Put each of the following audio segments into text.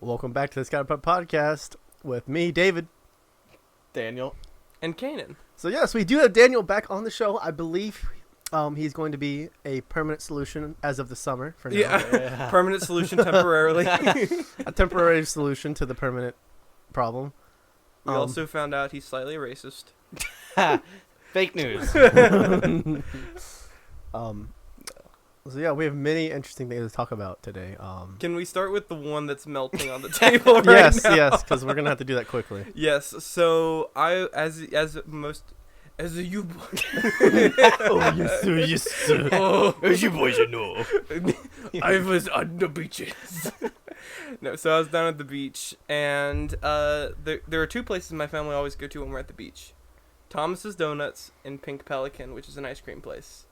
Welcome back to the Scatterpot podcast with me, David. Daniel. And Kanan. So yes, we do have Daniel back on the show. I believe he's going to be a permanent solution as of the summer for now. Yeah. Permanent solution temporarily. A temporary solution to the permanent problem. We also found out he's slightly racist. Fake news. So yeah, we have many interesting things to talk about today. Can we start with the one that's melting on the table right now? Yes, because we're gonna have to do that quickly. Yes. So as a you boy. Oh yes sir, yes sir. Oh, As you boys know. I was on the beaches. No, so I was down at the beach, and there are two places my family always go to when we're at the beach: Thomas's Donuts and Pink Pelican, which is an ice cream place.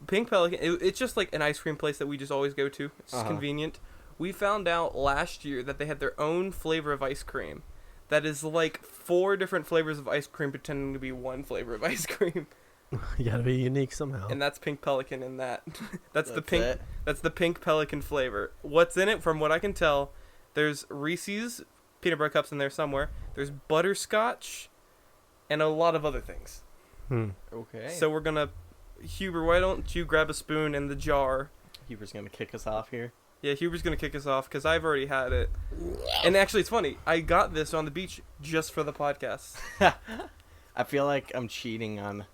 Pink Pelican, it's just like an ice cream place that we just always go to. It's just convenient. We found out last year that they had their own flavor of ice cream. That is like 4 different flavors of ice cream pretending to be one flavor of ice cream. You gotta be unique somehow. And that's Pink Pelican in that. That's the pink. it. That's the Pink Pelican flavor. What's in it? From what I can tell, there's Reese's peanut butter cups in there somewhere. There's butterscotch, and a lot of other things. Okay. So we're gonna, Huber, why don't you grab a spoon and the jar? Huber's gonna kick us off here. Yeah, Huber's gonna kick us off because I've already had it. And actually, it's funny. I got this on the beach just for the podcast. I feel like I'm cheating on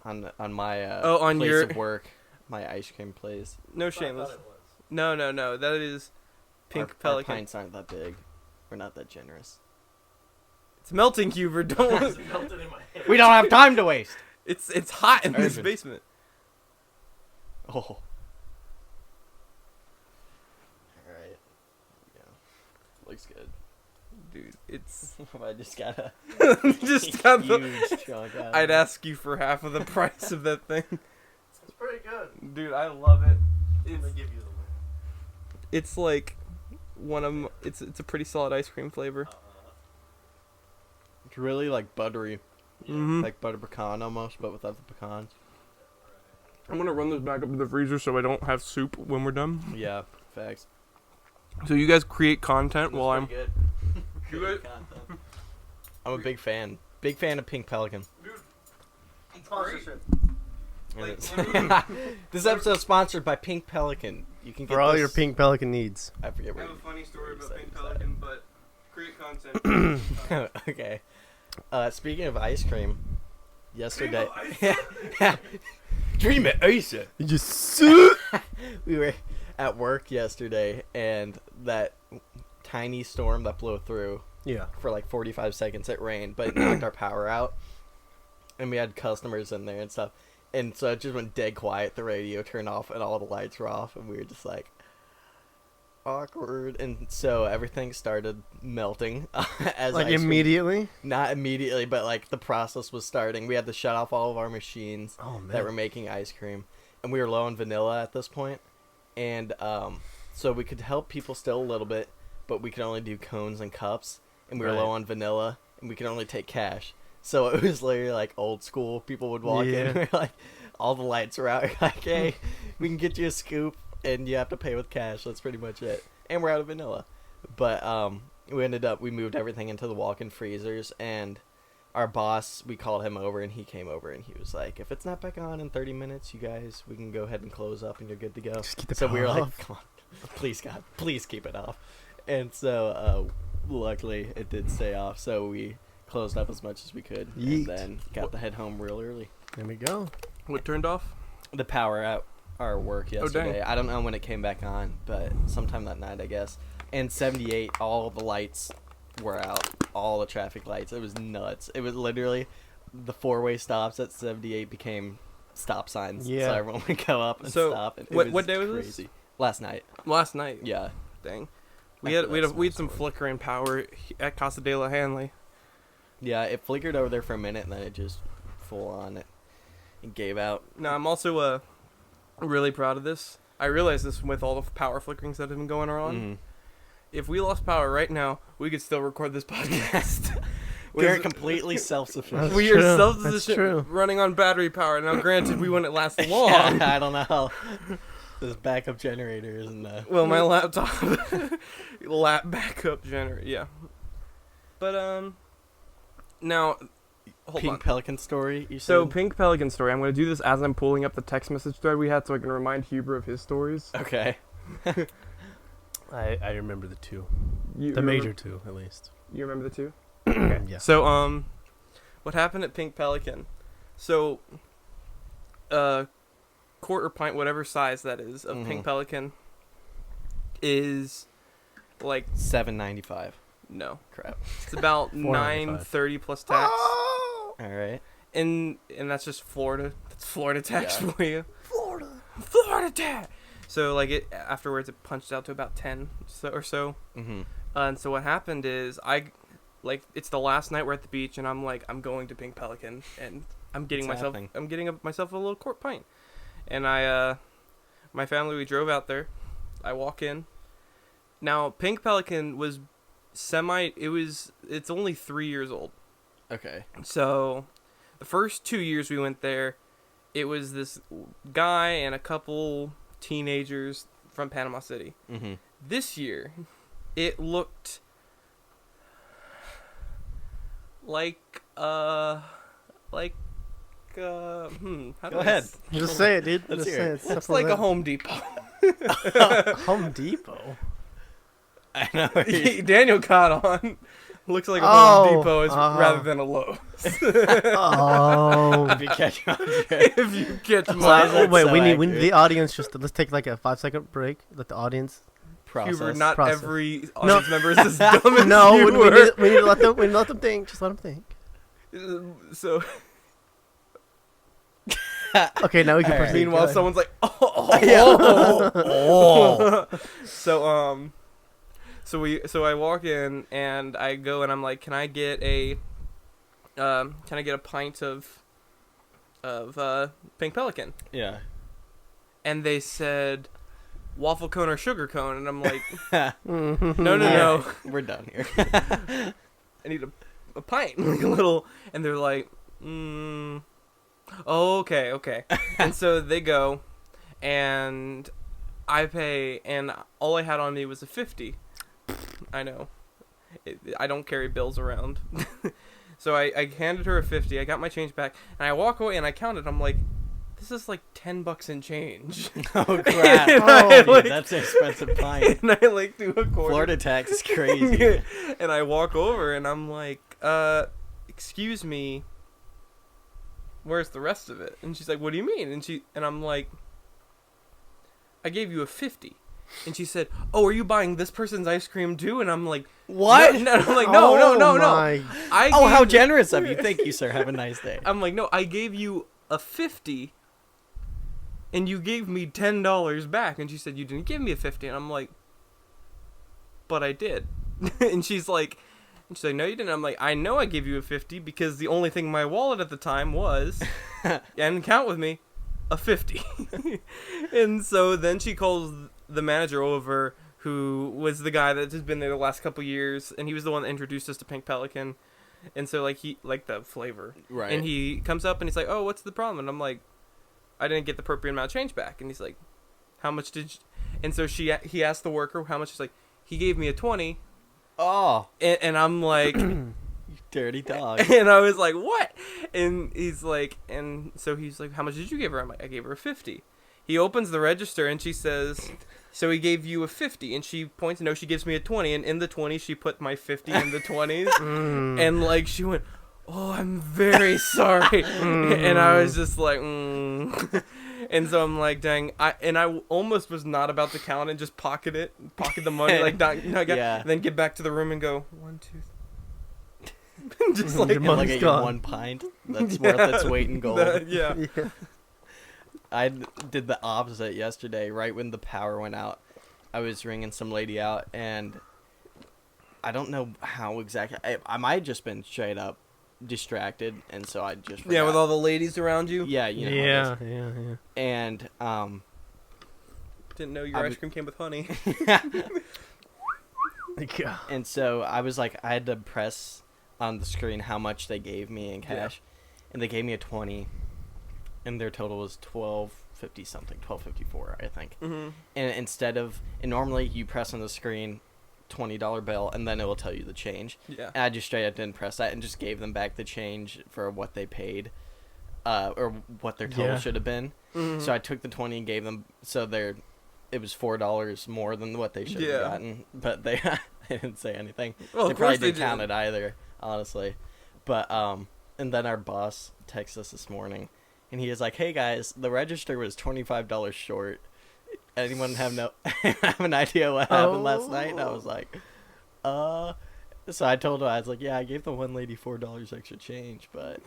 my on place your of work. My ice cream place. No shameless. No. That is Pink Our Pelican. pints aren't that big. We're not that generous. It's melting, Huber. Don't. We don't have time to waste. It's hot in this Irvin. basement. Oh. Alright. Yeah. Looks good. Dude, it's I just got a just got the. huge chunk out of I'd it. ask you for half of the price of that thing. It's pretty good. Dude, I love it. I'm gonna give you the It's like it's a pretty solid ice cream flavor. It's really like buttery. Mm-hmm. Like butter pecan almost, but without the pecans. I'm gonna run this back up to the freezer so I don't have soup when we're done. Yeah, facts. So you guys create content while I'm. Good. You guys- I'm a big fan. Big fan of Pink Pelican. sponsorship. And Like, it's- literally- this episode is sponsored by Pink Pelican. You can get For all this- your Pink Pelican needs. I forget I where. have a funny story about Sorry, Pink sorry. Pelican, but create content. Okay. Speaking of ice cream, yesterday. Dream it, ice it. Yes. We were at work yesterday, and that tiny storm that blew through Yeah. for like 45 seconds, it rained, but it knocked our power out, and we had customers in there and stuff, and so it just went dead quiet. The radio turned off, and all the lights were off, and we were just like, awkward. And so everything started melting as Like ice cream- immediately. Not immediately, but like the process was starting. We had to shut off all of our machines Oh man. that were making ice cream, and we were low on vanilla at this point, and so we could help people still a little bit, but we could only do cones and cups, and we were Right. low on vanilla, and we could only take cash. So it was literally like old school. People would walk Yeah. in, we're like, all the lights were out. You're like, hey, we can get you a scoop, and you have to pay with cash. That's pretty much it. And we're out of vanilla. But we moved everything into the walk-in freezers, and our boss, we called him over, and he came over, and he was like, if it's not back on in 30 minutes, you guys, we can go ahead and close up, and you're good to go. Just keep the So we were power like, off. come on, please, God, please keep it off. And so luckily it did stay off, so we closed up as much as we could, Yeet. and then got to head home real early. There we go. What turned off? The power at our work yesterday. dang. I don't know when it came back on, but sometime that night, I guess. And 78, all the lights were out. All the traffic lights. It was nuts. It was literally the 4-way stops at 78 became stop signs. Yeah. So everyone would go up and So, stop. And it what day was this? crazy. Last night. Last night. Yeah. Dang. We After had that we had small some story. flickering power at Casa de la Hanley. Yeah, it flickered over there for a minute, and then it just full on it gave out. No, I'm also really proud of this. I realize this with all the power flickerings that have been going on. Mhm. If we lost power right now, we could still record this podcast. We're completely self-sufficient. That's We true. are That's self-sufficient, true. running on battery power. Now, granted, we wouldn't last long. I don't know. This backup generator isn't. Well, my laptop, lap backup generator. Yeah. But now, hold Pink on. Pelican story. You said. So Pink Pelican story. I'm going to do this as I'm pulling up the text message thread we had, so I can remind Huber of his stories. Okay. I remember the two. You The remember- major two, at least. You remember the two? Yeah. So what happened at Pink Pelican? So, quart or pint, whatever size that is, of Pink Pelican is like $7.95. no. Crap. It's about $4.95. $9.30 plus tax. All right. And that's just Florida. That's Florida tax Yeah. for you. Florida tax. So like it afterwards, it punched out to about 10 or so. Mm-hmm. And so what happened is it's the last night we're at the beach, and I'm going to Pink Pelican, and I'm getting What's myself happening? myself a little quart pint, and my family, we drove out there. I walk in. Now Pink Pelican was it's only 3 years old. Okay. So, the first 2 years we went there, it was this guy and a couple teenagers from Panama City. Mm-hmm. This year, it looked like how Go do ahead. Just say it, dude. Let's Just hear say it. it. It's like a Home Depot. Home Depot. I know. Daniel caught on. Looks like a Oh, Home Depot rather than a Lowe's. Oh. If you catch on. If you catch Why my is that Wait, so we need accurate? the audience let's take like a 5-second break. Let the audience. Process. Huber, not Process. every audience member is as dumb as No, you we were. need to let them think. Just let them think. So Okay, now we can All right. proceed. meanwhile, Go ahead. someone's like, So I walk in and I go and I'm like, can I get a pint of Pink Pelican? Yeah. And they said waffle cone or sugar cone, and I'm like, Mhm. no, We're done here. I need a pint, like a little. And they're like, oh, okay. And so they go, and I pay, and all I had on me was a 50. I know. I don't carry bills around. So I handed her a 50. I got my change back, and I walk away, and I counted. I'm like, this is like $10 in change. Oh crap! And Oh, I, Dude, like, that's an expensive pint. and I like do a quarter. Florida tax is crazy. And I walk over, and I'm like, excuse me, where's the rest of it? And she's like, what do you mean? And I'm like, I gave you a 50. And she said, oh, are you buying this person's ice cream too? And I'm like, What? No. I'm like, no. my- How generous of you! Thank you, sir. Have a nice day. I'm like, no, I gave you a 50, and you gave me $10 back. And she said, you didn't give me a 50. And I'm like, but I did. And she's like, no, you didn't. I'm like, I know I gave you a 50 because the only thing in my wallet at the time was, and count with me, a 50. And so then she calls the manager over, who was the guy that has been there the last couple years, and he was the one that introduced us to Pink Pelican. And so like he liked the flavor. Right. And he comes up and he's like, oh, what's the problem? And I'm like, I didn't get the appropriate amount of change back. And he's like, how much did you? And so he asked the worker how much. She's like, he gave me a 20. Oh, And I'm like, you dirty dog. and I was like, what? And he's like, and so he's like, how much did you give her? I'm like, I gave her a 50. He opens the register and she says, so he gave you a 50. And she points, no, she gives me a 20. And in the 20, she put my 50 in the 20s. And like, she went, oh, I'm very sorry. And I was just like, And so I'm like, dang. I almost was not about to count and just pocket the money, like, Yeah. then get back to the room and go, 1, 2, 3. Just like, Your And look money's at your gone. one pint. That's worth its weight in gold. yeah. Yeah. I did the opposite yesterday. Right when the power went out, I was ringing some lady out, and I don't know how exactly. I might have just been straight up distracted, and so I just Yeah, with forgot. all the ladies around you. Yeah, you know. how it is. Yeah. And Didn't know your ice cream came with honey. Yeah. and so I was like, I had to press on the screen how much they gave me in cash, and they gave me a 20, and their total was 12.50 something, 12.54, I think. Mm-hmm. And normally you press on the screen $20 bill, and then it will tell you the change. Yeah. And I just straight up didn't press that and just gave them back the change for what they paid, or what their total should have been. Mm-hmm. So I took the 20 and gave them, it was $4 more than what they should have gotten, but they didn't say anything. Well, They of probably course didn't they count did. it either, honestly. But and then our boss texted us this morning, and he was like, "Hey guys, the register was $25 short. Anyone have an idea what happened last night?" And I was like, So I told her, I was like, "Yeah, I gave the one lady $4 extra change, but."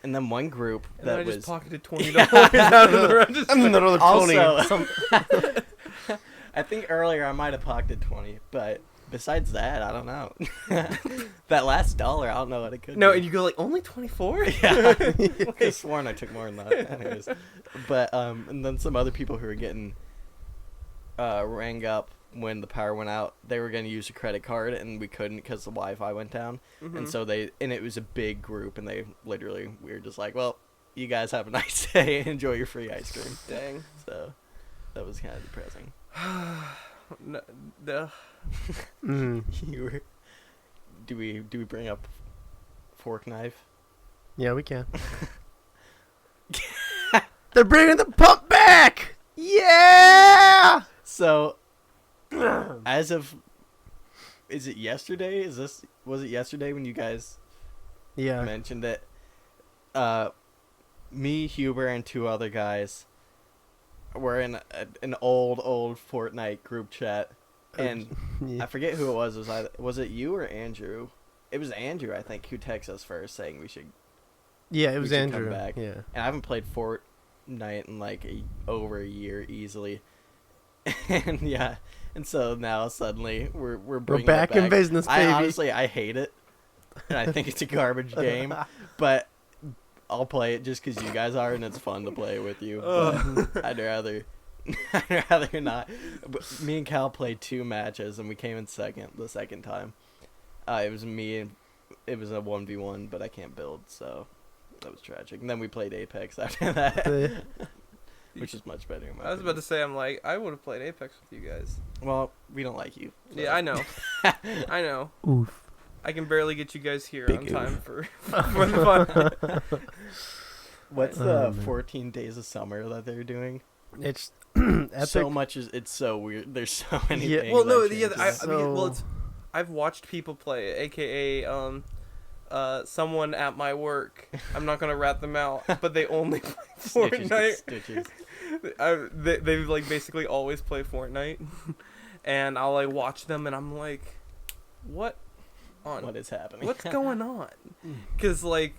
And then one group And that then I was just pocketed $20 out of the register. And another 20. also. I think earlier I might have pocketed 20, but besides that, I don't know. That last dollar, I don't know what it could. No, be. and you go like, only 24? Yeah, I could have sworn I took more than that. Anyways, but and then some other people who were getting rang up when the power went out. They were going to use a credit card, and we couldn't because the Wi-Fi went down. Mm-hmm. And so it was a big group, and we were just like, "Well, you guys have a nice day. Enjoy your free ice cream." Dang. So that was kind of depressing. No, You were. Do we bring up fork knife? Yeah, we can. They're bringing the pump back! Yeah! So, as of, is it yesterday? Was it yesterday when you guys Yeah. mentioned it? Me, Huber, and two other guys were in an old Fortnite group chat, and Yeah. I forget who it was. Was it you or Andrew? It was Andrew, I think, who texted us first saying we should. Yeah, it was should come Andrew. back. Yeah. And I haven't played Fortnite in like over a year easily. And yeah, and so now suddenly we're bringing back it in business, baby. I hate it, and I think it's a garbage game. But I'll play it just because you guys are, and it's fun to play with you. But I'd rather not. But me and Cal played 2 matches, and we came in second the second time. It was me, and it was a 1v1, but I can't build, so that was tragic. And then we played Apex after that. Which is much better. I was about to say, I'm like, I would have played Apex with you guys. Well, we don't like you. So. Yeah, I know. I know. Oof. I can barely get you guys here Big on time oof. for the fun. What's Oh, the man. 14 Days of Summer that they're doing? It's epic. So much it's so weird. There's so many Yeah, things. Well, no, that yeah, changes. I mean, well, So- it's I've watched people play it, aka someone at my work. I'm not gonna rat them out, but they only play Snitches get Fortnite. stitches. They like basically always play Fortnite, and I'll like watch them, and I'm like, what What is happening? what's going on? Because like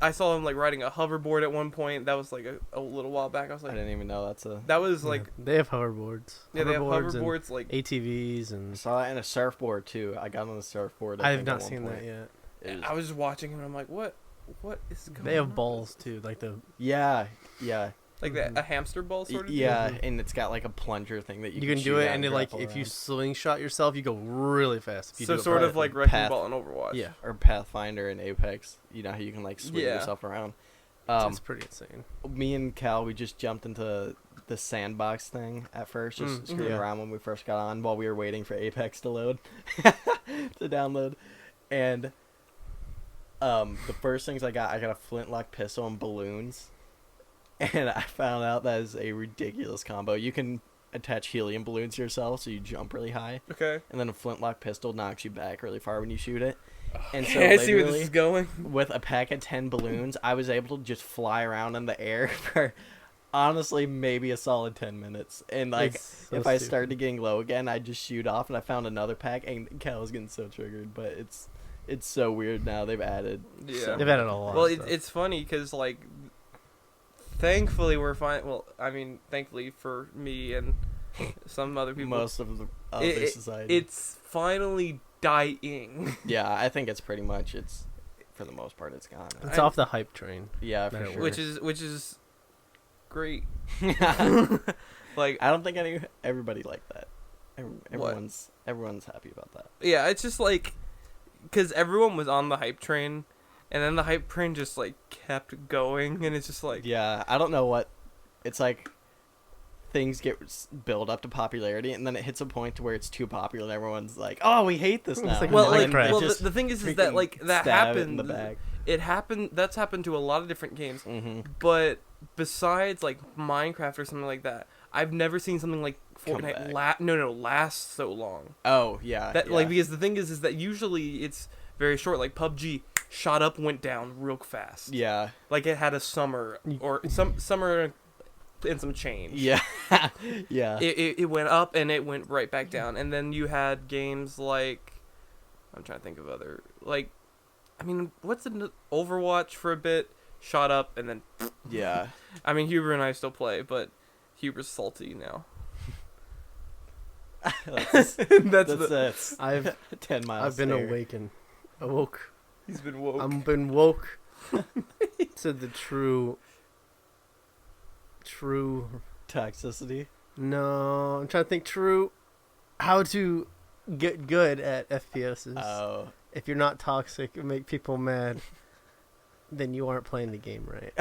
I saw him like riding a hoverboard at one point. That was like a little while back. I was I like, didn't even know that's a. that was Yeah, like they have hoverboards. yeah, they have and hoverboards like ATVs I and saw that in a surfboard too. I got on the surfboard. I have think, not at one seen point. that yet. It was- I was just watching him, and I'm like, what is going on? They have balls too, like the yeah, Like a hamster ball sort of yeah, thing? and it's got like a plunger thing that you you can shoot do it, at and it, like grapple if you around. slingshot yourself, you go really fast. If you So do it sort of correctly. like Wrecking Path. Ball and Overwatch. Yeah, Or Pathfinder and Apex. You know how you can like swing Yeah. yourself around. it's pretty insane. Me and Cal, we just jumped into the sandbox thing at first, just screwing yeah. around when we first got on while we were waiting for Apex to load, to download. And the first things I got a flintlock pistol and balloons. And I found out that is a ridiculous combo. You can attach helium balloons to yourself, so you jump really high. Okay. And then a flintlock pistol knocks you back really far when you shoot it. And so Okay, I see where this literally, is going. with a pack of 10 balloons, I was able to just fly around in the air for honestly maybe a solid 10 minutes. And like It's so if I stupid. started getting low again, I'd just shoot off, and I found another pack, and Cal was getting so triggered. But it's so weird now. They've added Yeah. They've added a lot. Well, of it, stuff. it's funny because like, thankfully we're fine. Well, I mean, thankfully for me and some other people, most of the other it- society. it's finally dying. Yeah, I think it's pretty much for the most part it's gone. It's off the hype train. Yeah, for That it sure. which is great. I Like, don't think everybody liked that. Everyone's happy about that. yeah, it's just like because everyone was on the hype train, and then the hype train just like kept going, and it's just like Yeah, I don't know what it's like. things build up to popularity, and then it hits a point to where it's too popular, and everyone's like, "Oh, we hate this now." like Well, Minecraft. the thing is that like that stab it happened. in the back. It happened. That's happened to a lot of different games. Mm-hmm. But besides like Minecraft or something like that, I've never seen something like Fortnite last so long. Oh yeah. That yeah. like because the thing is that usually it's very short. Like PUBG shot up, went down real fast. Yeah. Like it had a summer or summer and some change. Yeah. Yeah. It went up and it went right back down. And then you had games like, I'm trying to think of other, like, I mean, what's the Overwatch for a bit, shot up and then, Yeah. I mean, Huber and I still play, but Huber's salty now. That's I've 10 miles. I've been there. awoke. He's been woke. I've been woke to the true. Toxicity. No, I'm trying to think true. How to get good at FPSs. Oh. If you're not toxic and make people mad, then you aren't playing the game right.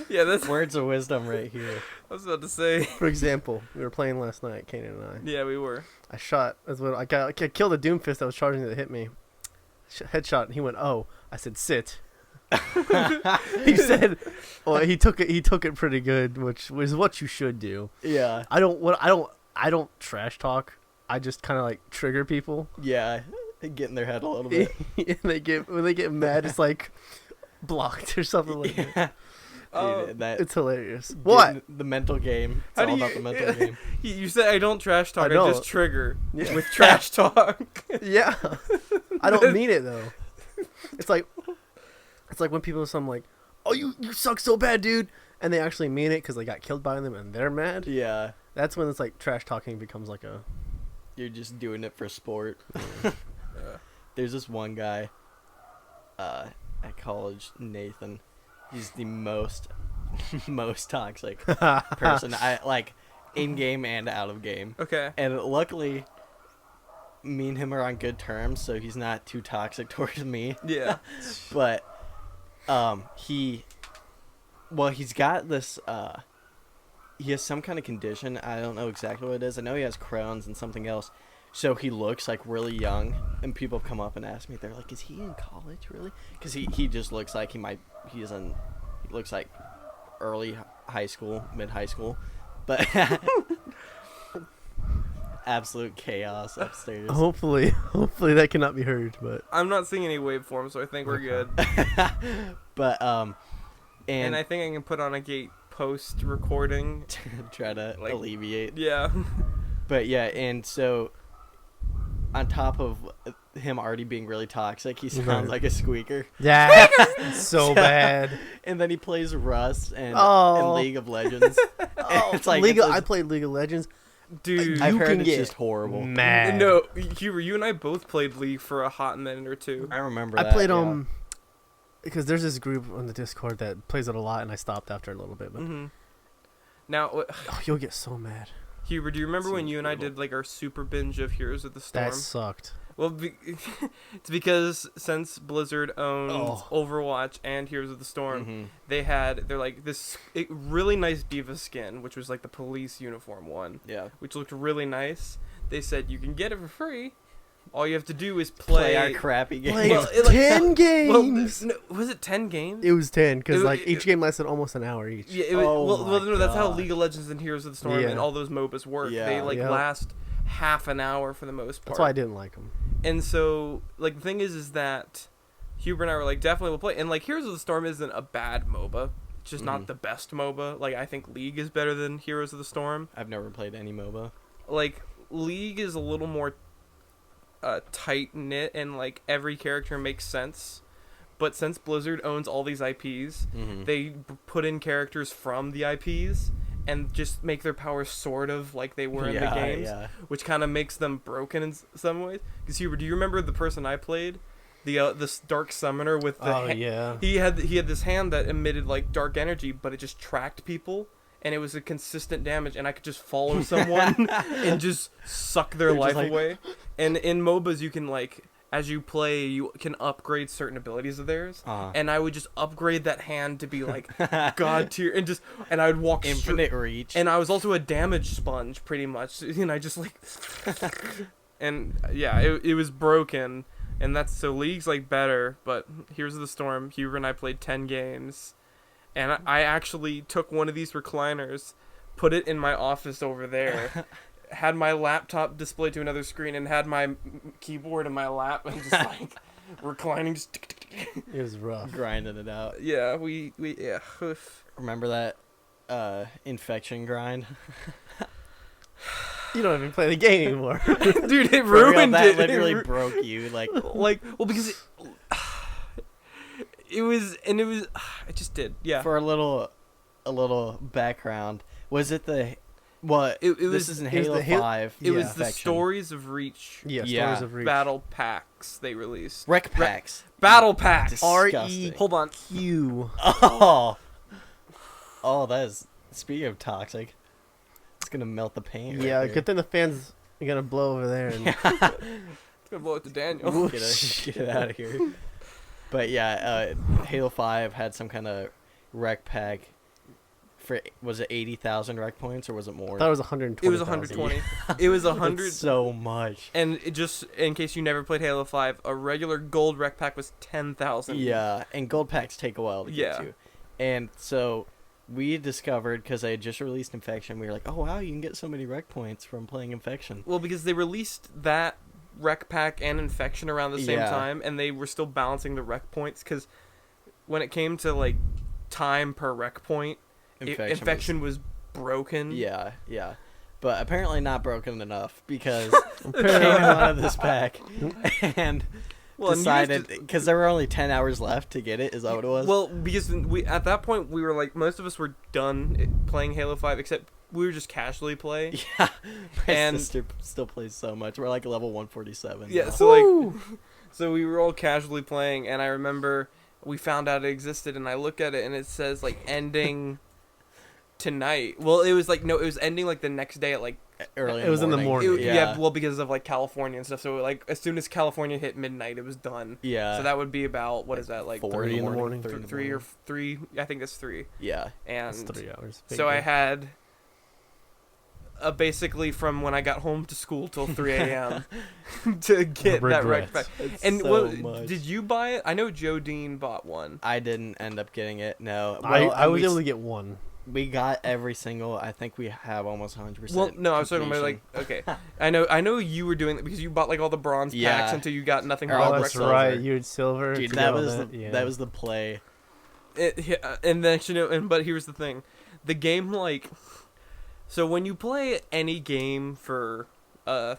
Yeah, that's Words of wisdom right here. I was about to say. For example, we were playing last night, Kanan and I. Yeah, we were. I shot. I killed a Doomfist that was charging that hit me. Headshot, and he went, "Oh." I said, "Sit." He said, "Well, he took it pretty good, which was what you should do." Yeah. I don't trash talk. I just kind of like trigger people. Yeah. Get in their head a little bit. And when they get mad, it's like blocked or something like that. Dude, that It's hilarious. What? the mental game. It's How all do about the mental game. You said I don't trash talk. I I don't. just trigger Yeah. with trash talk. Yeah. I don't mean it though. It's like when people are something like, "Oh, you suck so bad, dude," and they actually mean it because they got killed by them and they're mad. Yeah. That's when it's like trash talking becomes like a. You're just doing it for sport. There's this one guy at college, Nathan. He's the most toxic person. I like in game and out of game. Okay. And luckily, me and him are on good terms, so he's not too toxic towards me. Yeah. But he's got this he has some kind of condition. I don't know exactly what it is. I know he has Crohn's and something else. So he looks like really young, and people come up and ask me, they're like, "Is he in college really?" Because he just looks like he looks like early high school, mid high school, but absolute chaos upstairs. Hopefully that cannot be heard, but I'm not seeing any waveforms, so I think we're good. But And I think I can put on a gate post recording. try to Like- alleviate. Yeah. But yeah, and so on top of him already being really toxic, he sounds Right. like a squeaker. yeah, so bad. And then he plays Rust and Oh. League of Legends. It's like I played League of Legends. Dude. I've You heard can it's get just horrible. Mad. No, Huber, you and I both played League for a hot minute or two. I remember I that, played yeah. because there's this group on the Discord that plays it a lot, and I stopped after a little bit. But Mm-hmm. Now, you'll get so mad. Huber, do you remember when Seems you and I brutal. did like our super binge of Heroes of the Storm? That sucked. Well, it's because since Blizzard owns Oh. Overwatch and Heroes of the Storm, Mhm. they're like this really nice diva skin, which was like the police uniform one, Yeah. which looked really nice. They said you can get it for free. All you have to do is Play play our crappy game. Played Well, it, like, 10 games. Well, no, was it 10 games? It was 10 because It- like it- each game lasted almost an hour each. Yeah, Oh well, my no, that's how gosh. League of Legends and Heroes of the Storm Yeah. and all those MOBAs work. Yeah. They like Yep. last half an hour for the most part. That's why I didn't like them. And so, like, the thing is that Huber and I were like, definitely will play. And like, Heroes of the Storm isn't a bad MOBA. It's just Mhm. not the best MOBA. Like, I think League is better than Heroes of the Storm. I've never played any MOBA. Like, League is a little more tight knit, and like every character makes sense. But since Blizzard owns all these IPs, Mhm. they put in characters from the IPs and just make their powers sort of like they were in the games, Yeah. which kind of makes them broken in some ways. Because Huber, do you remember the person I played, this dark summoner with the? Oh yeah. He had this hand that emitted like dark energy, but it just tracked people, and it was a consistent damage, and I could just follow someone and just suck their You're just life like- away. And in MOBAs, you can like as you play, you can upgrade certain abilities of theirs. Uh-huh. And I would just upgrade that hand to be like god tier, and I would walk Infinite reach. And I was also a damage sponge, pretty much. And I just like, and yeah, it was broken. And that's so League's like better, but here's the storm. Huber and I played 10 games, and I actually took one of these recliners, put it in my office over there, had my laptop displayed to another screen, and had my keyboard in my lap, and just like reclining. Just It was rough. Grinding it out. yeah, we yeah. Remember that infection grind? You don't even play the game anymore. Dude, it For real, ruined that it. literally broke you. Like, Well, because it just did. Yeah. for a little background, was it the what? It This was- is in it was Halo the Halo- 5. It was the Infection. Stories of Reach Yeah, Yeah. Stories of Reach. battle packs they released. Rec packs. Battle packs. Disgusting. Hold on. Q. Oh, that is. Speaking of toxic, it's gonna melt the paint. Yeah, right good thing the fans are gonna blow over there. And It's gonna blow it to Daniel. there. Get it out of here. But yeah, Halo 5 had some kind of rec pack. For was it 80,000 rec points or was it more? I thought it was 120. It was 120. It was 100. It's so much. And it just in case you never played Halo 5, a regular gold rec pack was 10,000. Yeah, and gold packs take a while to Yeah. get to. And so we discovered, because I had just released Infection, we were like, oh wow, you can get so many rec points from playing Infection. Well, because they released that rec pack and Infection around the same Yeah. time, and they were still balancing the rec points, because when it came to like time per rec point, Infection was broken. Yeah, yeah. But apparently not broken enough, because it came out of this pack and Well, and you used decided, to- because there were only 10 hours left to get it, is that what it was? Well, because we at that point we were like most of us were done playing Halo 5, except we were just casually play. yeah. My and- sister still plays so much. We're like level 147. Yeah, now. so so we were all casually playing, and I remember we found out it existed, and I look at it and it says like ending tonight. Well, it was like no, it was ending like the next day at like early. It was in the morning. yeah. Well, because of like California and stuff. So like as soon as California hit midnight, it was done. Yeah. So that would be about what is that like 4 3 in the morning. 3 in the three or morning. 3? I think that's 3. Yeah. And It's 3 hours. so I had basically from when I got home to school till 3 a.m. to get that rec Regret. pack. It's And so what, much. did you buy it? I know Joe Dean bought one. I didn't end up getting it. No. I was we, able to get one. We got every single. I think we have almost 100%. Well, no, I was talking about like okay, I know you were doing that because you bought like all the bronze packs Yeah. until you got nothing Or but all Oh, the that's rec silver. right. You had silver. Dude, to that get all was yeah. that was the play. And then but here's the thing, the game like, so when you play any game for an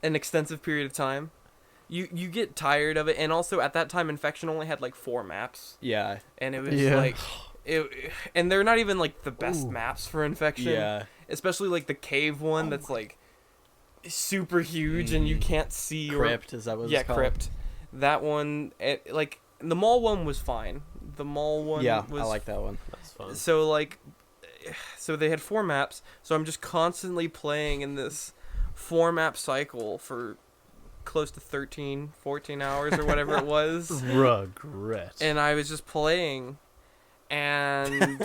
extensive period of time, you get tired of it, and also at that time Infection only had like 4 maps, Yeah. and it was Yeah. like. And they're not even like the best Ooh. maps for Infection, Yeah. especially like the cave one that's like super huge and you can't see Crypt, is that what yeah, it's called? Crypt. That one, like the mall one was fine. The mall one, Yeah, was I like that one. That's fun. So like, so they had 4 maps. So I'm just constantly playing in this 4-map cycle for close to 13, 14 hours or whatever it was. Regret. And I was just playing, and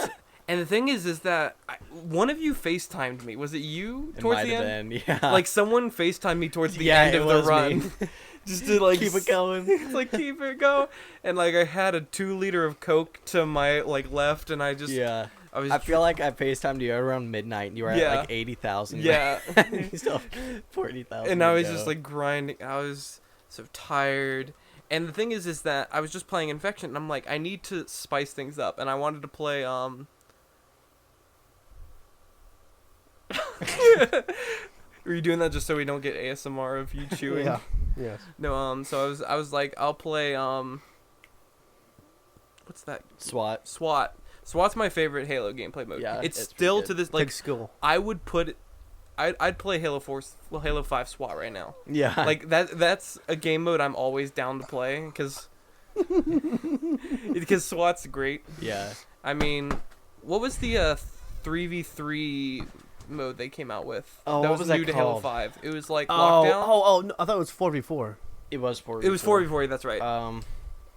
and the thing is that one of you FaceTimed me. Was it you It towards might the have end? been, yeah. Like someone FaceTimed me towards the Yeah, end it of the was run, me. just to like Keep it going. It's like keep it going, and like I had a 2-liter of Coke to my like left, and I just Yeah. I was I feel like I FaceTimed you around midnight and you were Yeah. at like 80,000. yeah, You still have 40,000. and to I was go. just like grinding. I was so tired. And the thing is that I was just playing Infection, and I'm like, I need to spice things up, and I wanted to play Were you doing that just so we don't get ASMR of you chewing? Yeah. Yes. No, so I was like, I'll play what's that? SWAT. SWAT. SWAT's my favorite Halo gameplay mode. Yeah, it's it's still pretty to good. this like Big school. I would put I'd play Halo 5 SWAT right now. Yeah. Like that's a game mode I'm always down to play because SWAT's great. Yeah. I mean, what was the 3v3 mode they came out with? Oh, that what was that new to Halo called? 5. It was like Oh, Lockdown. oh, no, I thought it was 4v4. It was 4v4. It was 4v4. That's right.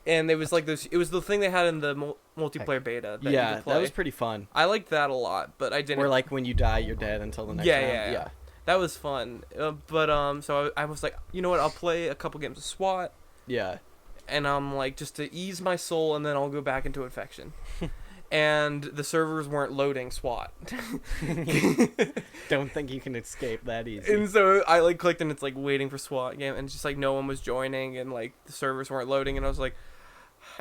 And it was like this. It was the thing they had in the multiplayer beta. That you could play. That was pretty fun. I liked that a lot, but I didn't. Where like when you die, you're dead until the next round. Yeah. That was fun. So I was like, you know what? I'll play a couple games of SWAT. Yeah. And I'm like, just to ease my soul, and then I'll go back into Infection. And the servers weren't loading SWAT. Don't think you can escape that easy. And so I like clicked, and it's like waiting for SWAT game, and it's just like no one was joining, and like the servers weren't loading, and I was like,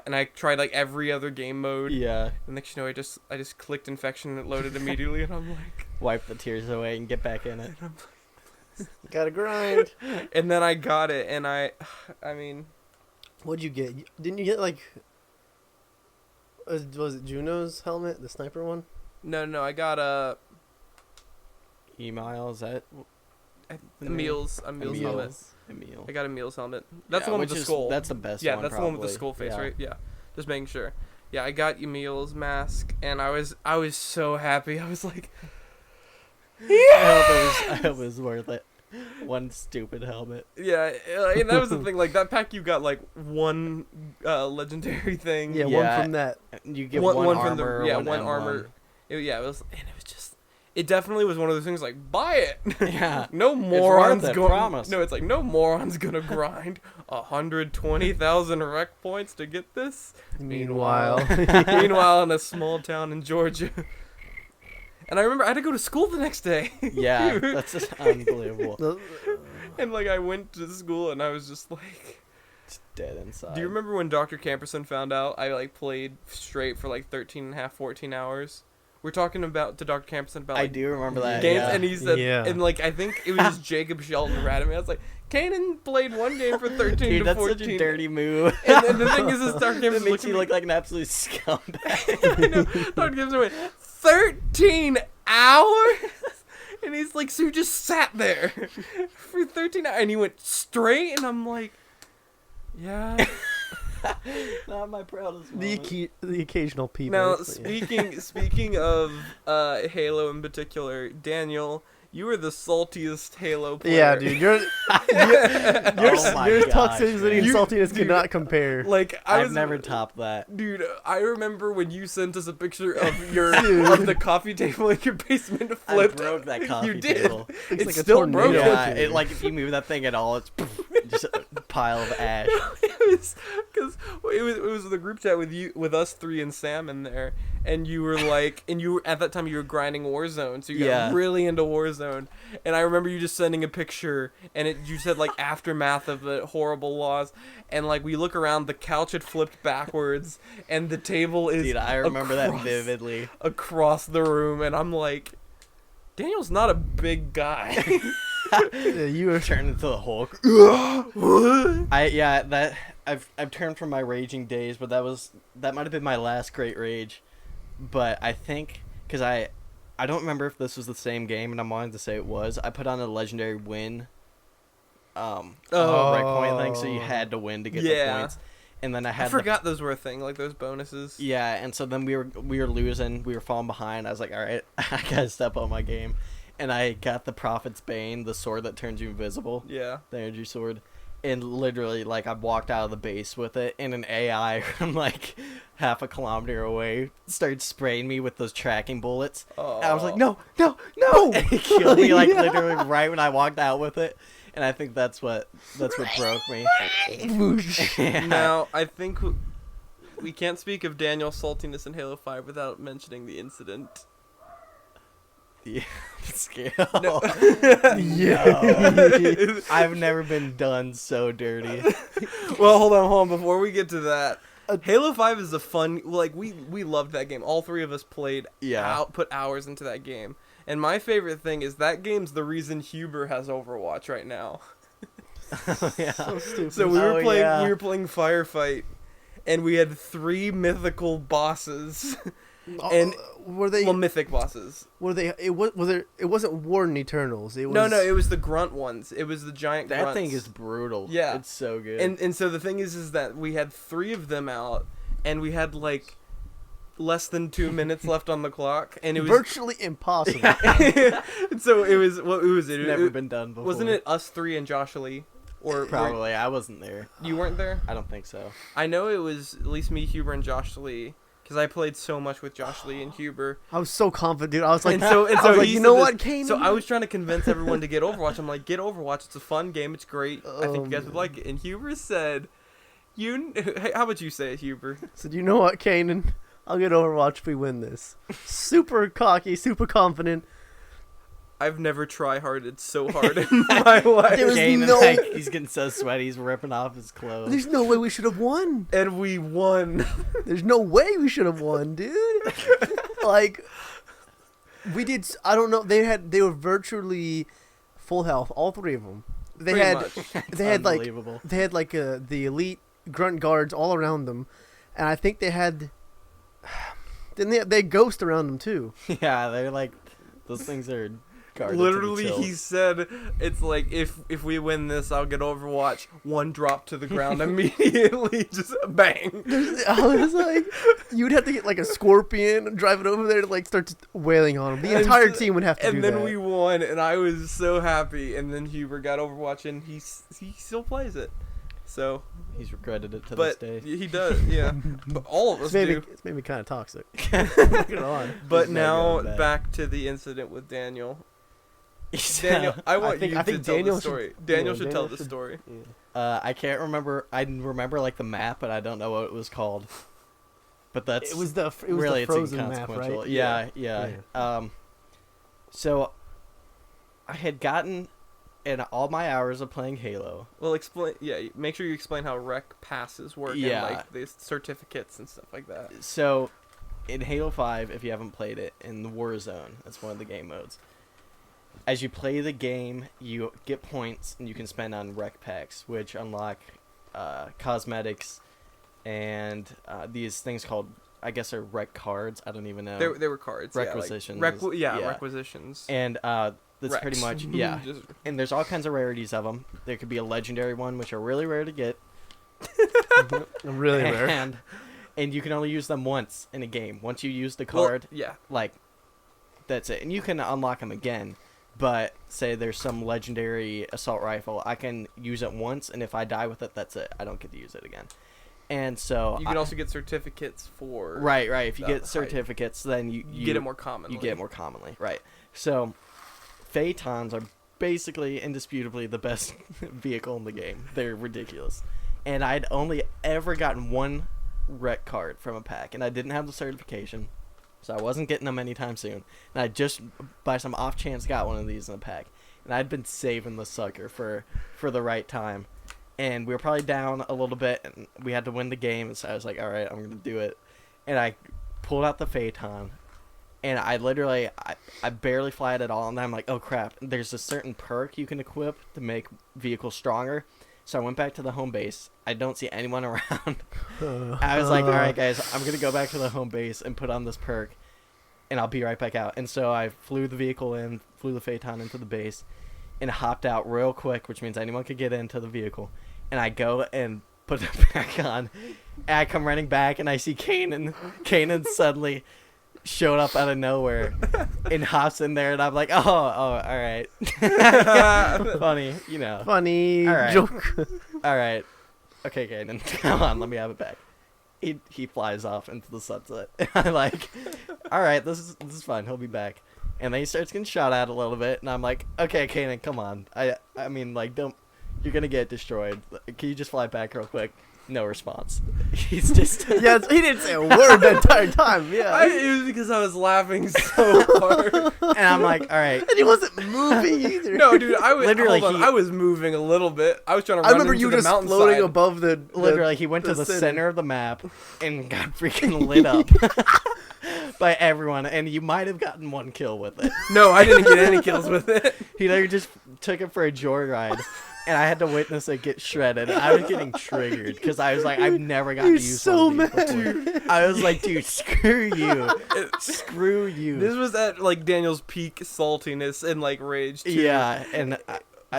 and I tried like every other game mode. Yeah. And next you know, I just clicked Infection, and it loaded immediately, and I'm like, wipe the tears away and get back in it. Gotta grind. And then I got it, and I mean, What'd you get? Didn't you get like? Was it Juno's helmet, the sniper one? no, I got a Email, is that? Emil's helmet. Emil. I got Emil's helmet. That's the one with the skull. That's the best Yeah, one, that's the one with the skull face, right? Yeah. Just making sure. Yeah, I got Emil's mask, and I was so happy. I was like, I hope it was worth it. One stupid helmet. yeah, and that was the thing. Like that pack, you got like one legendary thing. Yeah, one from that. You get one from armor. one armor. It was, and it was just. It definitely was one of those things like, buy it. Yeah. No morons worth it, going. promise. No, it's like no morons gonna grind 120,000 rec points to get this. Meanwhile, in a small town in Georgia. And I remember I had to go to school the next day. Yeah, that's just unbelievable. And like I went to school and I was just like, It's dead inside. do you remember when Dr. Camperson found out I like played straight for like 13 and a half, 14 hours? We're talking about to Dr. Camperson about like, I do remember that. games, Yeah. and he said, Yeah. and like I think it was just Jacob Shelton ratted me. I was like, Kanan played one game for 13 Dude, to that's 14. such a dirty move. And the thing is, Dr. It Camperson makes looked you look like an absolute scumbag. I know. Dr. Camperson went 13 hours, and he's like, so you just sat there for 13 hours, and he went straight, and I'm like, yeah. Not my proudest the moment. the occasional people. Now, but yeah. speaking of Halo in particular, Daniel, you were the saltiest Halo player. Yeah, dude, your Oh my gosh, toxicity and man. saltiness Dude, cannot compare. Like I've never topped that. Dude, I remember when you sent us a picture of your Dude. of the coffee table in your basement flipped. I broke that coffee You did. table. Looks It's like a still tornado. broken. Yeah, Dude. it, like if you move that thing at all, it's just a pile of ash. It was because it was the group chat with us three and Sam in there, and you were like, and you were, at that time you were grinding Warzone, so you Yeah. got really into Warzone, and I remember you just sending a picture, and you said like aftermath of the horrible loss, and like we look around, the couch had flipped backwards, and the table is Dude, I remember that across- vividly. across the room, and I'm like, Daniel's not a big guy. Yeah, you were Turned into the Hulk. I've turned from my raging days, but that might have been my last great rage. But I think because I don't remember if this was the same game, and I'm wanting to say it was. I put on a legendary win. Break point thing, so you had to win to get the points. And then I I forgot those were a thing, like those bonuses. Yeah, and so then we were losing, we were falling behind. I was like, all right, I gotta step on my game, and I got the Prophet's Bane, the sword that turns you invisible. Yeah. The energy sword, and literally, like, I walked out of the base with it, and an AI from like half a kilometer away started spraying me with those tracking bullets. And I was like, no, and he killed me like Yeah. literally right when I walked out with it. And I think that's what broke me. Yeah. Now, I think we can't speak of Daniel's saltiness in Halo 5 without mentioning the incident. Yeah, scale. No. Yeah. I've never been done so dirty. Well, hold on. Before we get to that, Halo 5 is a fun... Like, we loved that game. All three of us played... Yeah. Put hours into that game. And my favorite thing is that game's the reason Huber has Overwatch right now. Yeah. So stupid. So we Oh, were playing Firefight, and we had 3 mythical bosses. And were they? well, mythic bosses. Were they? It wasn't Warden Eternals. It was. No, it was the grunt ones. It was the giant That grunts. thing is brutal. Yeah. It's so good. And so the thing is that we had 3 of them out, and we had like less than 2 minutes left on the clock, and it was virtually impossible. And so it was what was it? It's never been done before. Wasn't it us 3 and Josh Lee? Or Probably. I wasn't there. you weren't there? I don't think so. I know it was at least me, Huber, and Josh Lee. Because I played so much with Josh Lee and Huber. I was so confident, dude. I was like, And so I was like, he you said know this- what, Kane? So I was trying to convince everyone to get Overwatch. I'm like, get Overwatch. It's a fun game. It's great. I think you guys would like it. And Huber said, hey, how would you say it, Huber? said, you know what, Kanan? I'll get Overwatch if we win this. Super cocky, super confident. I've never try-harded so hard in my life. There was Kanan, no- like, he's getting so sweaty, he's ripping off his clothes. There's no way we should have won. And we won. There's no way we should have won, dude. Like, we did. I don't know. They were virtually full health, all three of them. They Pretty had much. they had like Unbelievable. the elite grunt guards all around them, and I think they had. Then they had ghost around them too. Yeah, they're like, those things are guarded to the Literally, tilt. he said, it's like, if we win this, I'll get Overwatch. One drop to the ground immediately, just bang. I was like, you would have to get like a scorpion and drive it over there to like start wailing on them. The And entire so- team would have to do And then that. we won, and I was so happy. And then Huber got Overwatch, and he still plays it. So, He's regretted it to but this day. he does, yeah. But all of us do. It's made me kind of toxic. Not gonna lie. But He's now never going back to the incident with Daniel. So, Daniel, I want think- you I to think tell Daniel the should- story. Daniel yeah, should tell Daniel the should- story. I can't remember. I remember like the map, but I don't know what it was called. But that's It was the really frozen it's map, inconsequential. right? Yeah. So I had gotten in all my hours of playing Halo. Well, explain. Yeah, make sure you explain how rec passes work Yeah. and like the certificates and stuff like that. So in Halo 5, if you haven't played it, in the Warzone, that's one of the game modes. As you play the game, you get points and you can spend on rec packs, which unlock cosmetics and these things called, I guess, are rec cards. I don't even know. They were cards. Requisitions. Yeah, Yeah. requisitions. And that's pretty Recs. much, yeah. Just- And there's all kinds of rarities of them. There could be a legendary one, which are really rare to get. Really rare. And you can only use them once in a game. Once you use the card, Well, yeah. like, that's it. And you can unlock them again. But say there's some legendary assault rifle, I can use it once, and if I die with it, that's it. I don't get to use it again. And so You can also get certificates for. right. If you the get height. certificates, then you get it more commonly. You get it more commonly, right? So, Phaetons are basically, indisputably, the best vehicle in the game. They're ridiculous. And I'd only ever gotten one rec card from a pack, and I didn't have the certification, so I wasn't getting them anytime soon. And I just, by some off chance, got one of these in a pack. And I'd been saving the sucker for the right time. And we were probably down a little bit, and we had to win the game, so I was like, all right, I'm going to do it. And I pulled out the Phaeton, and I literally, I barely fly it at all, and I'm like, oh crap, there's a certain perk you can equip to make vehicles stronger. So I went back to the home base. I don't see anyone around. I was like, all right, guys, I'm going to go back to the home base and put on this perk, and I'll be right back out. And so I flew the vehicle in, flew the Phaeton into the base, and hopped out real quick, which means anyone could get into the vehicle. And I go and put it back on, and I come running back, and I see Kanan. Kanan suddenly showed up out of nowhere and hops in there, and I'm like, oh, all right. Funny, you know. Funny All right. joke. All right. Okay, Kanan, come on, let me have it back. He flies off into the sunset. I'm like, all right, this is fine. He'll be back. And then he starts getting shot at a little bit, and I'm like, okay, Kanan, come on. I mean, like, don't. You're gonna get destroyed. Can you just fly back real quick? No response. He's just. Yeah, he didn't say a word the entire time. Yeah. It was because I was laughing so hard. And I'm like, all right. And he wasn't moving either. No, dude, I was Literally, hold on, I was moving a little bit. I was trying to run I remember into you the just mountainside. floating above the Literally, he went to the city. center of the map and got freaking lit up by everyone. And you might have gotten one kill with it. No, I didn't get any kills with it. He like just took it for a joyride, and I had to witness it get shredded. I was getting triggered because I was like, I've never gotten You're to use so one of these mad. before. I was like, dude, screw you, screw you. This was at like Daniel's peak saltiness and like rage. Too. Yeah, and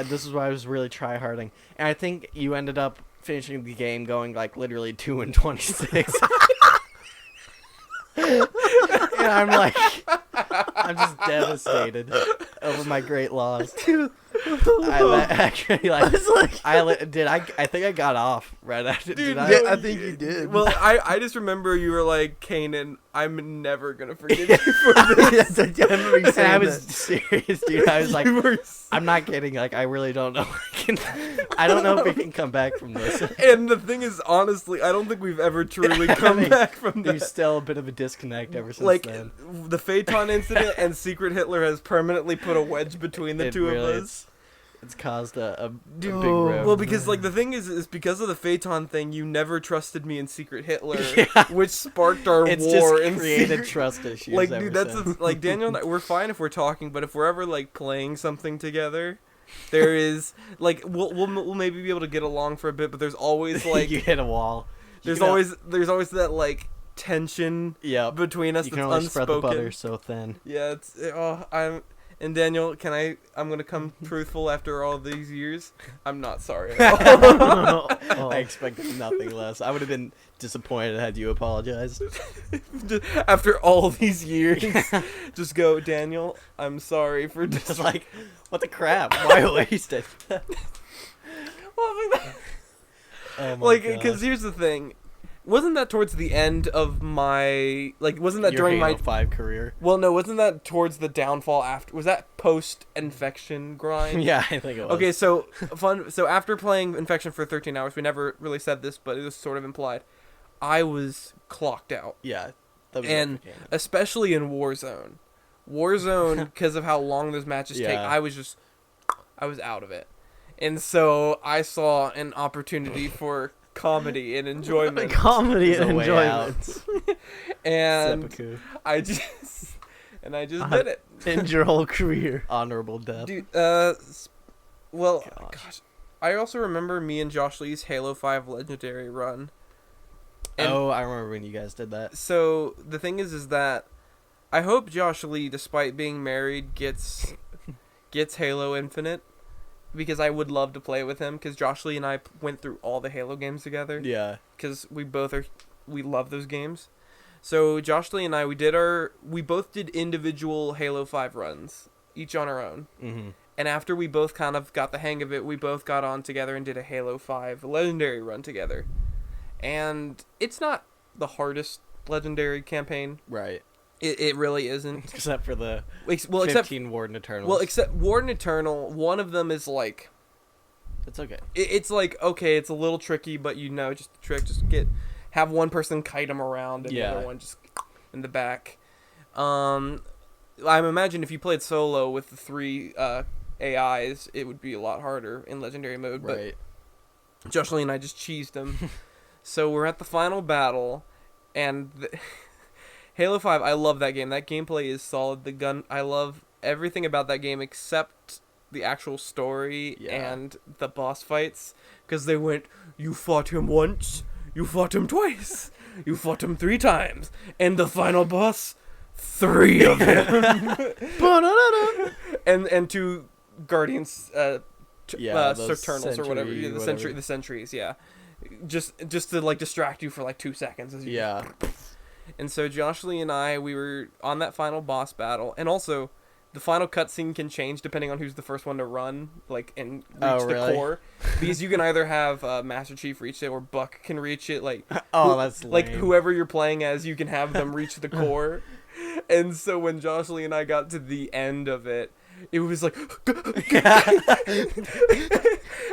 this is why I was really tryharding, and I think you ended up finishing the game going like literally 2-26. And I'm like, I'm just devastated over my great loss. Dude, actually I was like, I think I got off right after. Dude, Did I? yeah, I think you did. Well, I just remember you were like, Kanan, I'm never gonna forgive you for this. Yes, I remember you And saying I was that. serious, dude. I was like, You were I'm not kidding. Like, I really don't know. I don't know if we can come back from this. And the thing is, honestly, I don't think we've ever truly come mean, back from that. There's still a bit of a disconnect ever since Like, then. the Phaeton incident and Secret Hitler has permanently put a wedge between the It two really- of us. It's caused a big Oh, rift. Well, because, like, the thing is because of the Phaeton thing, you never trusted me in Secret Hitler, Yeah. which sparked our It's war just in created Secret... trust issues. Like, ever dude, that's since. like Daniel and I, we're fine if we're talking, but if we're ever like playing something together, there is like we'll maybe be able to get along for a bit, but there's always like you hit a wall. there's You know- always that like tension yeah. between us You that's can only unspoken. spread the butter so thin. Yeah, it's and Daniel, I'm gonna come truthful after all these years. I'm not sorry at all. Oh. I expected nothing less. I would have been disappointed had you apologized. Just after all these years, just go, Daniel. I'm sorry for Just just like, what the crap? Why waste it? Oh my like God. because here's the thing. Wasn't that towards the end of my wasn't that Your during Halo my 5 career? well no wasn't that towards the downfall after was that post infection grind? Yeah, I think it was. Okay, so after playing Infection for 13 hours, we never really said this, but it was sort of implied. I was clocked out, Yeah. That was and it. especially in Warzone. Warzone, because of how long those matches take, Yeah. I was out of it, and so I saw an opportunity for comedy and enjoyment, Comedy There's and a way enjoyment. and Seppuku. I just did it, End your whole career. Honorable death. dude. Well, Gosh. gosh, I also remember me and Josh Lee's Halo 5 Legendary run. And Oh, I remember when you guys did that. so the thing is that I hope Josh Lee, despite being married, gets Halo Infinite, because I would love to play with him. Because Josh Lee and I went through all the Halo games together. Yeah. Because we love those games. So Josh Lee and I, we both did individual Halo 5 runs, each on our own. Mm-hmm. And after we both kind of got the hang of it, we both got on together and did a Halo 5 Legendary run together. And it's not the hardest Legendary campaign. Right. It really isn't. Except for the Well, 15 Warden Eternals. Well, except Warden Eternal, one of them is like... it's okay. It's like, okay, it's a little tricky, but just a trick. Just have one person kite them around and the Yeah. other one just in the back. I imagine if you played solo with the 3 AIs, it would be a lot harder in Legendary mode. But Right. Josh Lee and I just cheesed them. So we're at the final battle, and Halo 5, I love that game. That gameplay is solid. I love everything about that game except the actual story and the boss fights, because they went, you fought him once, you fought him twice, you fought him 3 times, and the final boss, 3 of them. and 2 Guardians, those Eternals or whatever, sentry, the sentries, yeah. Just to like distract you for like 2 seconds. As you Yeah. And so Josh Lee and I, we were on that final boss battle, and also the final cutscene can change depending on who's the first one to run, and reach the really? core. Because you can either have Master Chief reach it or Buck can reach it. Like, That's like lame. whoever you're playing as, you can have them reach the core. And so when Josh Lee and I got to the end of it, it was like,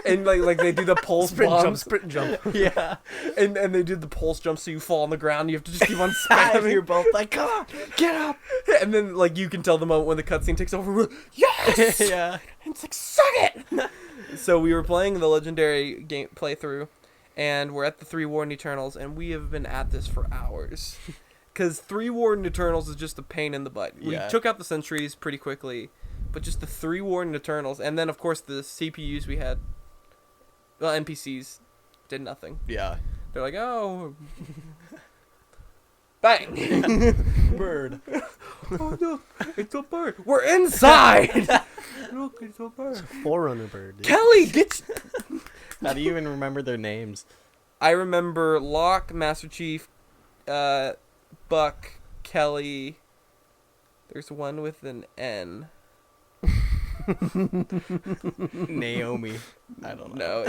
and like they do the pulse Sprint jump. Yeah. and they do the pulse jump, so you fall on the ground. You have to just keep on spamming. You're both like, come on, get up. And then like you can tell the moment when the cutscene takes over. We're like, yes. Yeah. And it's like, suck it. So we were playing the Legendary game playthrough, and we're at the 3 Warden Eternals, and we have been at this for hours. Because 3 Warden Eternals is just a pain in the butt. We Yeah. took out the sentries pretty quickly, but just the 3 Warden Eternals, and then of course the CPUs we had, well, NPCs, did nothing. Yeah. They're like, oh, bang, Bird. oh no, it's a bird. We're inside. Look, it's a bird. Forerunner bird. Dude. Kelly, get. How do you even remember their names? I remember Locke, Master Chief, Buck, Kelly. There's one with an N. Naomi. I don't know.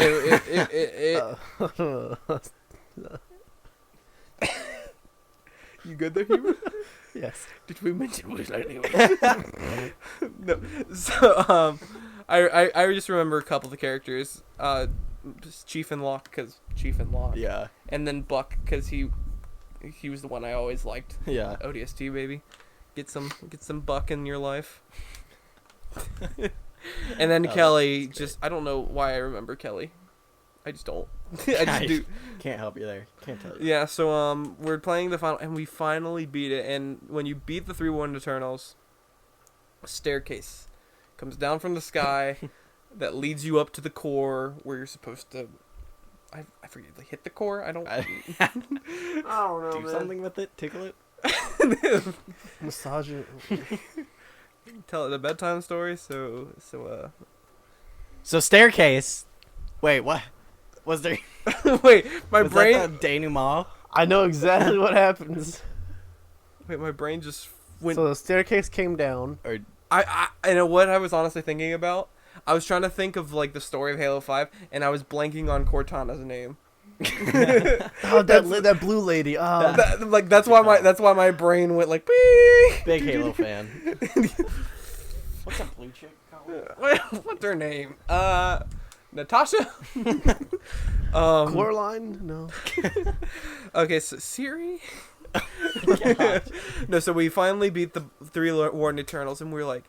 No, You good there, Hubert? Yes. Did we mention which lightning was? No. So I just remember a couple of the characters. Chief and Locke, because Chief and Locke. Yeah. And then Buck, because he was the one I always liked. Yeah. ODST baby, get some Buck in your life. And then Kelly, just I don't know why I remember Kelly. I just don't. I just do. Can't help you there. Can't tell you. Yeah, so we're playing the final, and we finally beat it. And when you beat the 3-1 Eternals, a staircase comes down from the sky that leads you up to the core where you're supposed to. I forget, like, hit the core. I don't know. Do something with it. Tickle it. Massage it. Tell it a bedtime story. So staircase. Wait, what? Was there? wait, my was brain. That the denouement? I know exactly what happens. Wait, my brain just went. So the staircase came down. Or I know what I was honestly thinking about. I was trying to think of like the story of Halo 5, and I was blanking on Cortana's name. Oh, that blue lady. Oh. That's why my brain went like. Beep. big Halo fan. What's that blue chick called? What's her name? Natasha. Coraline? No. Okay, so Siri. No, so we finally beat the 3 Warden Eternals, and we were like,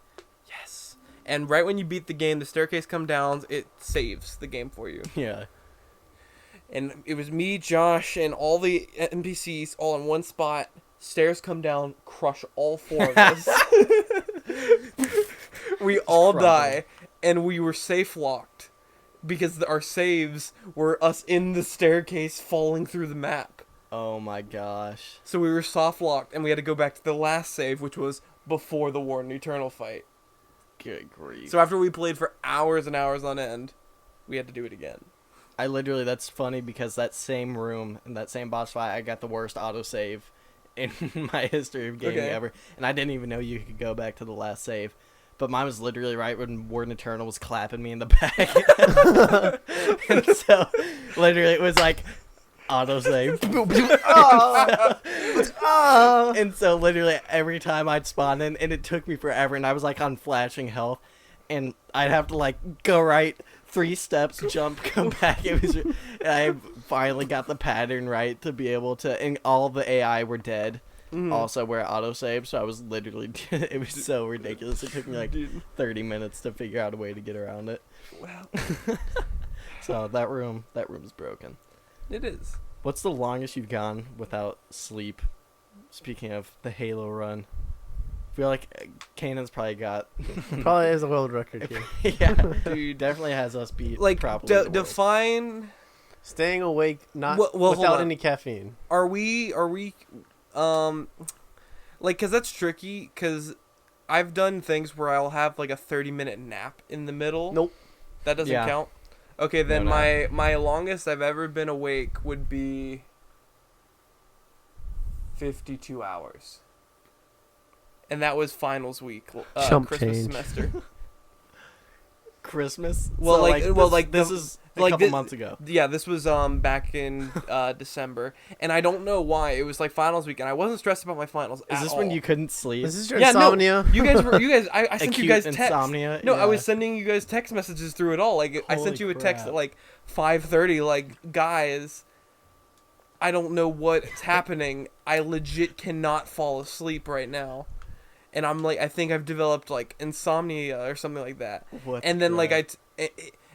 yes. And right when you beat the game, the staircase come down, it saves the game for you. Yeah. And it was me, Josh, and all the NPCs all in one spot. Stairs come down, crush all 4 of us. We all die, and we were safe locked because our saves were us in the staircase falling through the map. Oh my gosh. So we were soft locked, and we had to go back to the last save, which was before the Warden Eternal fight. Good grief. So after we played for hours and hours on end, we had to do it again. That's funny because that same room and that same boss fight, I got the worst autosave in my history of gaming ever. And I didn't even know you could go back to the last save. But mine was literally right when Warden Eternal was clapping me in the back. And so, literally, it was like, autosave. And so, literally, every time I'd spawn in, and it took me forever, and I was, like, on flashing health, and I'd have to, like, go right 3 steps, jump, come back. I finally got the pattern right to be able to, and all the AI were dead. Also where autosave, so I was literally it was so ridiculous. It took me like 30 minutes to figure out a way to get around it. Wow. So that room's broken. It is. What's the longest you've gone without sleep? Speaking of the Halo run, I feel like Kanan's probably got Probably is a world record here. yeah, dude, definitly has us beat. Like probably define Staying awake, not Well, hold without on. any caffeine. Are we like, cause that's tricky, cause I've done things where I'll have like a 30-minute nap in the middle. Nope. That doesn't Yeah. count. Okay, then No. my longest I've ever been awake would be 52 hours. And that was finals week, Chump Christmas change. semester. Christmas. Well, So, this is a like couple this- months ago. Yeah, this was back in December, and I don't know why. It was like finals week, and I wasn't stressed about my finals. Is at this all. when you couldn't sleep? Is this your Yeah, insomnia? no. You guys. I sent you Acute guys text. insomnia? No, I Yeah. was sending you guys text messages through it all. Like I Holy sent you a text crap. at like 5:30. Like, guys, I don't know what's happening. I legit cannot fall asleep right now, and I'm like, I think I've developed like insomnia or something like that. What And then the- like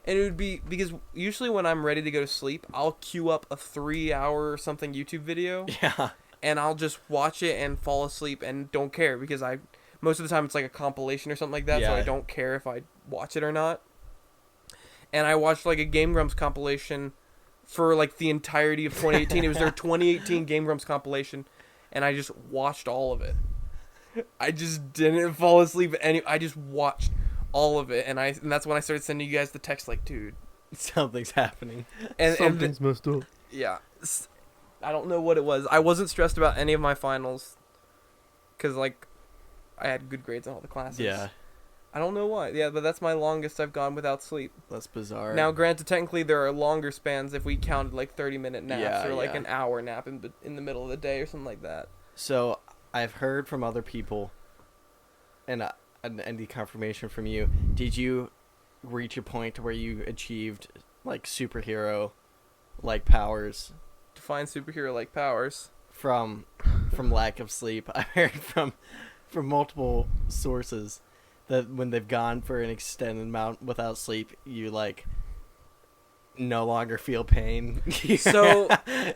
and it would be because usually when I'm ready to go to sleep, I'll queue up a 3-hour or something YouTube video. yeah. And I'll just watch it and fall asleep and don't care because most of the time it's like a compilation or something like that, so I Yeah. don't care if I watch it or not. And I watched like a Game Grumps compilation for like the entirety of 2018. It was their 2018 Game Grumps compilation, and I just watched all of it. I just didn't fall asleep I just watched all of it, and that's when I started sending you guys the text like, dude, Something's happening. Something's messed up. yeah. I don't know what it was. I wasn't stressed about any of my finals because, like, I had good grades in all the classes. Yeah. I don't know why. Yeah, but that's my longest I've gone without sleep. That's bizarre. Now, granted, technically there are longer spans if we counted like 30-minute naps Yeah, or like yeah. an hour nap in the middle of the day or something like that. So I've heard from other people, and the confirmation from you. Did you reach a point where you achieved like superhero like powers Define superhero like powers. from lack of sleep? I heard from multiple sources that when they've gone for an extended amount without sleep, you like no longer feel pain. So,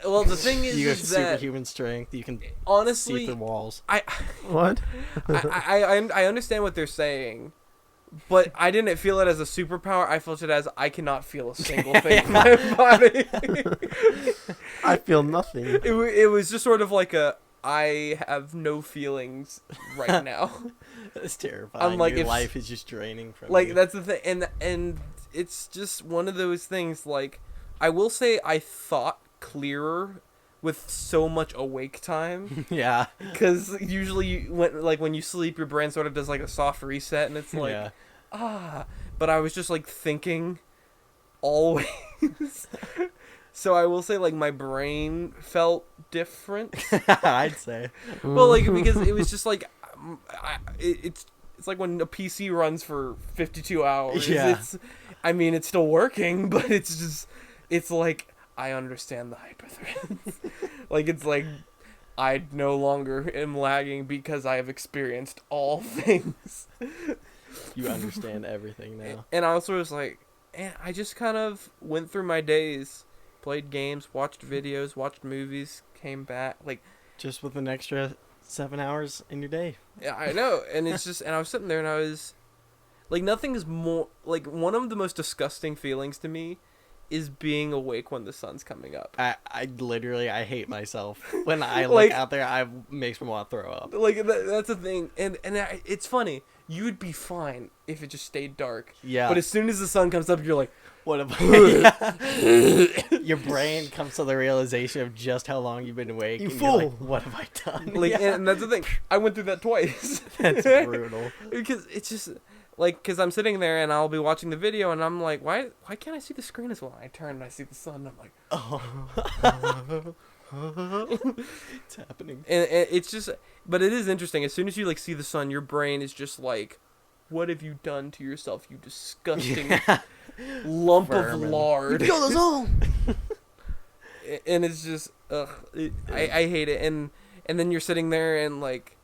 well, the thing you have is that superhuman strength. You can honestly, see through walls. What? I understand what they're saying, but I didn't feel it as a superpower. I felt it as I cannot feel a single thing in my body. I feel nothing. It was just sort of like I have no feelings right now. That's terrifying. Like, Your if- life is just draining from Like you. that's the thing, and it's just one of those things. Like, I will say I thought clearer with so much awake time. Yeah. Because usually when you sleep, your brain sort of does like a soft reset, and it's like, Yeah. But I was just like thinking always. So I will say like my brain felt different. I'd say. Well, like because it was just like, it's like when a PC runs for 52 hours. Yeah. I mean, it's still working, but it's like I understand the hyperthreads. Like it's like I no longer am lagging because I have experienced all things. You understand everything now. And I also was like, and I just kind of went through my days, played games, watched videos, watched movies, came back. Like, Just with an extra 7 hours in your day. yeah, I know. And it's just, and I was sitting there and I was like, nothing is more, like, one of the most disgusting feelings to me is being awake when the sun's coming up. I literally, I hate myself. When I look Like- out there, makes me want to throw up. Like, that's the thing. And it's funny. You would be fine if it just stayed dark. Yeah. But as soon as the sun comes up, you're like, What if your brain comes to the realization of just how long you've been awake? You and fool. You're like, what have I done? like, Yeah. and that's the thing. I went through that twice. That's brutal. Because it's just like, because I'm sitting there and I'll be watching the video and I'm like, why can't I see the screen as well? I turn and I see the sun and I'm like, Oh. It's happening. and it's just, but it is interesting. As soon as you like see the sun, your brain is just like, what have you done to yourself, you disgusting lump Vermin. of lard? Kill us all. And it's just, I hate it. And then you're sitting there and like,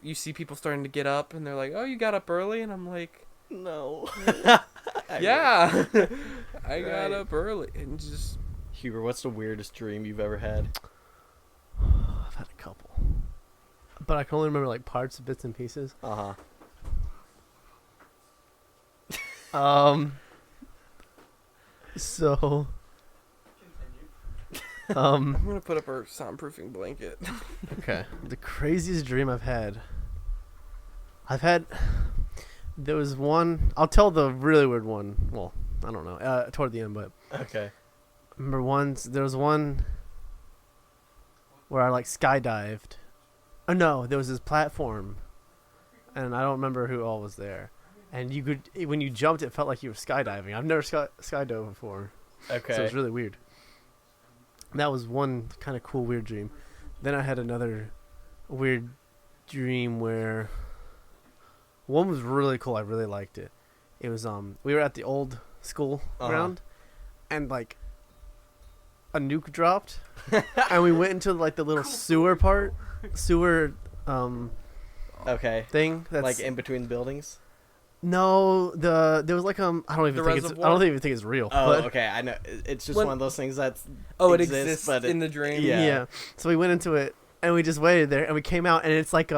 you see people starting to get up and they're like, oh, you got up early? And I'm like, No. yeah, I got Right. up early. And just, Huber, what's the weirdest dream you've ever had? I've had a couple, but I can only remember like parts, bits, and pieces. Uh-huh. So, I'm going to put up our soundproofing blanket. okay, the craziest dream I've had. There was one. I'll tell the really weird one. Well, I don't know. Toward the end, but Okay. I remember there was one where I like skydived. Oh no, there was this platform, and I don't remember who all was there. And you could, when you jumped, it felt like you were skydiving. I've never skydove before, Okay. so it was really weird. That was one kind of cool weird dream. Then I had another weird dream where one was really cool. I really liked it. It was we were at the old school ground, and like a nuke dropped, and we went into like the little sewer Okay. thing that's Like in between buildings? no, there was like I don't even The think reservoir? I don't even think it's real. Oh, but, okay. I know. It's just When- one of those things that's Oh, it exists, exists but in the dream. Yeah. So we went into it and we just waited there and we came out and it's like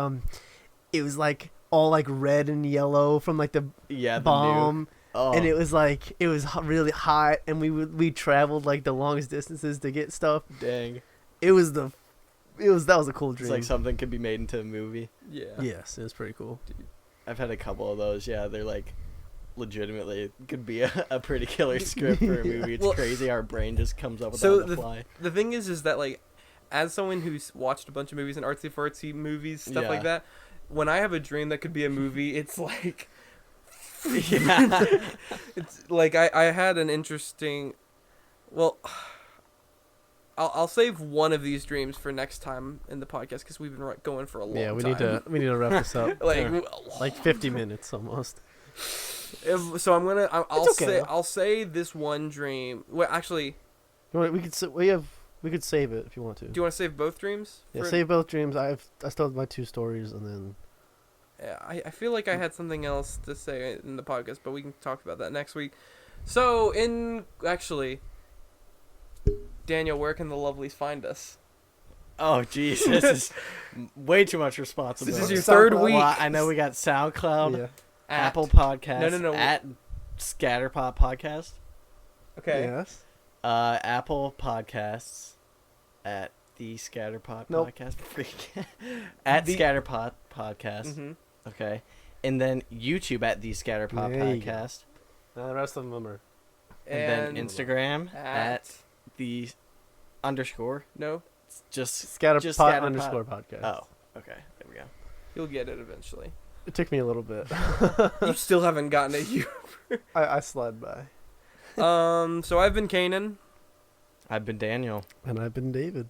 it was like all like red and yellow from like the Yeah, the bomb. nuke. Oh. And it was like really hot and we traveled like the longest distances to get stuff. Dang. That was a cool It's dream. like something could be made into a movie. Yeah. Yes, it was pretty cool. I've had a couple of those. Yeah, they're like legitimately could be a pretty killer script for a movie. It's Well, crazy our brain just comes up with so that on the fly. The thing is that like, as someone who's watched a bunch of movies and artsy fartsy movies, stuff Yeah. like that, when I have a dream that could be a movie, it's like Yeah. It's like I had an interesting. Well, I'll save one of these dreams for next time in the podcast because we've been going for a long time. Yeah, we need to wrap this up. Like 50 minutes almost. So I'm gonna. It's okay. I'll say this one dream. Well, actually, We could save it if you want to. do you want to save both dreams? Yeah, save both dreams. I still have my 2 stories, and then Yeah, I feel like I had something else to say in the podcast, but we can talk about that next week. So, Daniel, where can the lovelies find us? Oh, jeez. This is way too much responsibility. This is your third week. Well, I know we got SoundCloud, yeah. Apple Podcasts. No. At Scatterpot Podcast. Okay. Yes. Apple Podcasts. At the Scatterpot Nope. Podcast. At Scatterpot Podcast. Mm-hmm. Okay. And then YouTube at the Scatterpot There you go. Podcast. The rest of them are. And then Instagram at the _ no, just Scatterpot Scatterpot. _ podcast. Oh, okay. There we go. you'll get it eventually. It took me a little bit. You still haven't gotten it. You. I slid by. So I've been Kanan. I've been Daniel. And I've been David.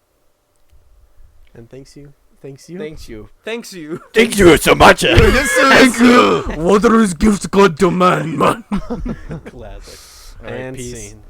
And thanks you. Thanks you. Thanks you. Thank you so much. Thank you. Water is gift God to man. Classic. And peace. scene.